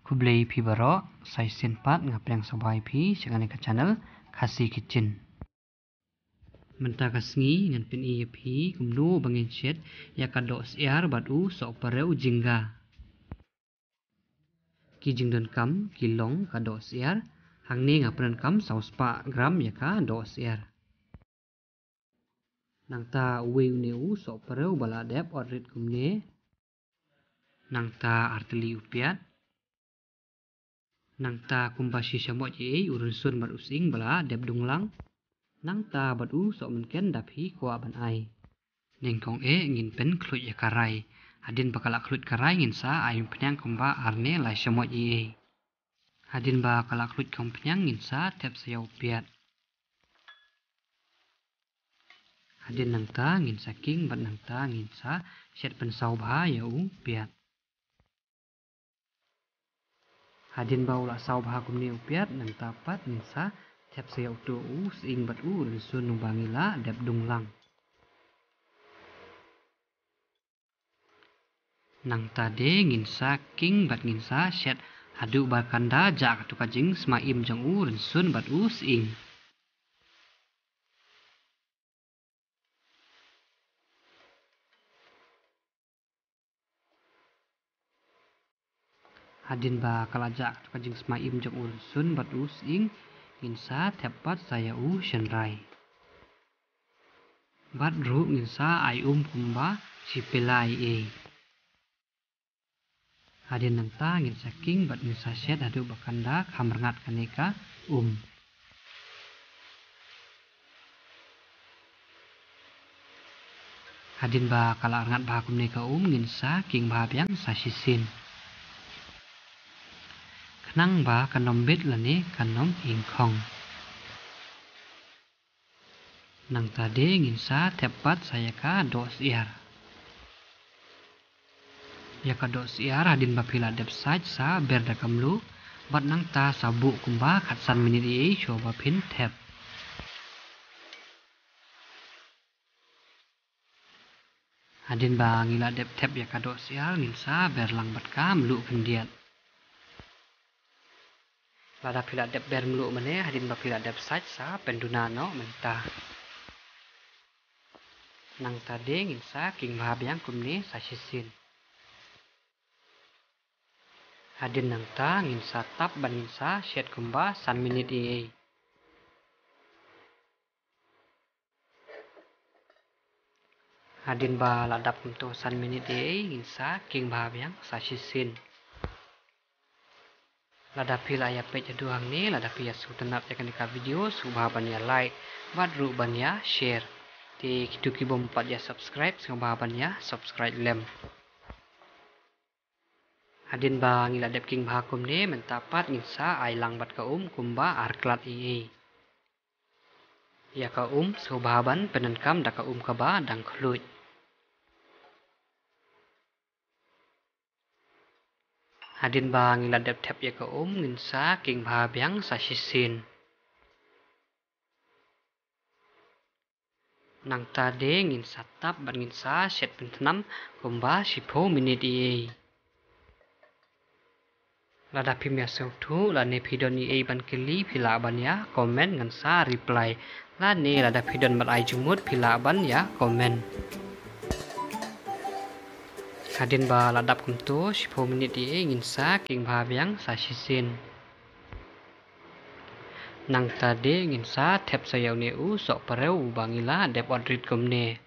Kublai pi baro sai sin pat ngapreng sabai pi changane ka channel khasi kitchen. Menta kasngi ngan pin iya pi kumnu bangin shet ya kado siar batu sok pareu jingga. Ki jingdon kam ki long kado siar hangni ngapren kam saus pa gram ya ka do siar. Nang ta uweu neu sok pareu bala dep odrit kumne. Nang ta arteli upiat. Nang ta kumbasi syamot ye urun sun mat using bala dep dunglang. Nang ta batu sok menken dapi kuat ban ai. Nengkong ngin pen klut ya karai. Hadin bakala klut karai ngin sa ayun penyang kumba arne lai syamot ye. Hadin bakala klut kong penyang ngin sa tep saya upiat. Hadin nang ta ngin saking bat nang ta ngin sa syet pen sau bah ya upiat. Hadin baula sau bah kumni upiat nang ta pat ngin sa tep saya utu sing bat sun nubangila dep dunglang. Nang tade ngin sa king bat ngin sa syet hadu bakanda jak tu kajing smaim jang sun bat sing. Hadin ba kalajak tu kajing smaim jang sun bat sing ngin sa tepat saya shenrai. Bat ru ngin sa ay kumba si pelai Hadin nang ta ngin saking bat ngin sa syet hadu bakanda kamrangat kaneka Hadin ba kala rangat bah kumneka ngin sa king bah biang sa sisin. Kenang ba kanom bit lane kanom ingkong. Nang tade ngin sa tepat saya ka do siar. Ya ka do siar hadin ba pila dep saj sa berda kamlu bat nang ta sabu kumba khatsan minit coba pin tep. Hadin ba ngila dep tep ya ka do siar ngin sa berlang bat ka melu kendiat. Lada pila dep ber melu mene hadin ba pila dep saj sa penduna no menta. Nang tade ngin sa king bah biang kumne sa sisin. Hadin nang ta ngin sa tap ban ngin sa syet kumba san minit Hadin ba ladap kumto san minit ngin sa king bah biang sa sisin. Ladapi la ya page aduang ni ladapi ya su tenap ya kanika video su bah ban ya like bat ru ban ya share. Ti kitu ki bom pat ya subscribe su bah ban ya subscribe lem. Hadin ba ngila dep king bah kum ne mentapat ngin sa ai lang bat ka kumba arklat Ya ka su bah ban penenkam da ka ka ba dang khluj. Hadin ba ngila dep tep ya ka ngin sa king bah biang sa sisin. Nang tade ngin sa tap ban ngin sa syet pentenam kumba 10 minit Ladapi mia sautu la ne pidon ban kili pila ban ya komen ngan sa reply la ne ladapi don bat ai jumut pila ban ya komen. Hadin ba ladap kumto 10 minit ngin sa king bah biang sa sisin. Nang tade ngin sa tep sayau ne sok pareu bangila dep odrit kumne.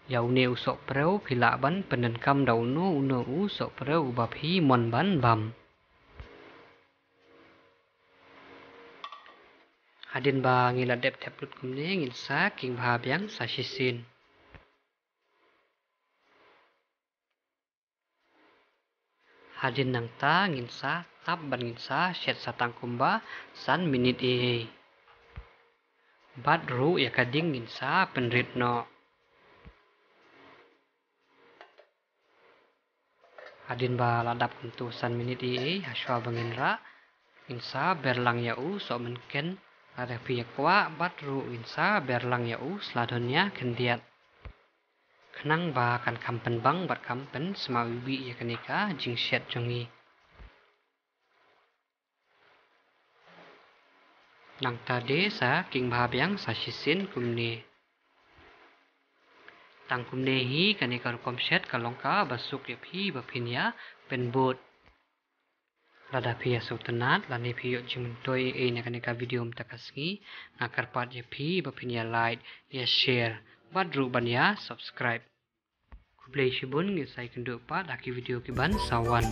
Yau ne sok pareu pila ban penenkam dau no sok pareu bapi mon ban bam. Hadin ba ngila dep tep lut kumne ngin sa king bah biang sa sisin. Hadin nang ta ngin sa tap ban ngin sa syet satang kumba san minit Bat ru ya kading ngin sa penrit no. Hadin ba ladap kumtu san minit haswa bangin ra ngin sa berlang ya sok menken ada piya kwa bat ru ngin sa berlang ya seladonnya kendiat. Kenang ba kan kampen bang bat kampen semawi ya kenika jing syet jongi. Nang tade sa king bahabyang sa shisin kumne. Tang kumne hi kanika rukom syet kalongka basuk ya phi bapinya penbot. Lada phi asuk tenat lani phi yuk jimentoi na kanika video mtakasngi ngakar pat ya phi bapinya like ya share badru ban ya subscribe. Kublai shibun ngisai kenduk pat aki video kiban sawan.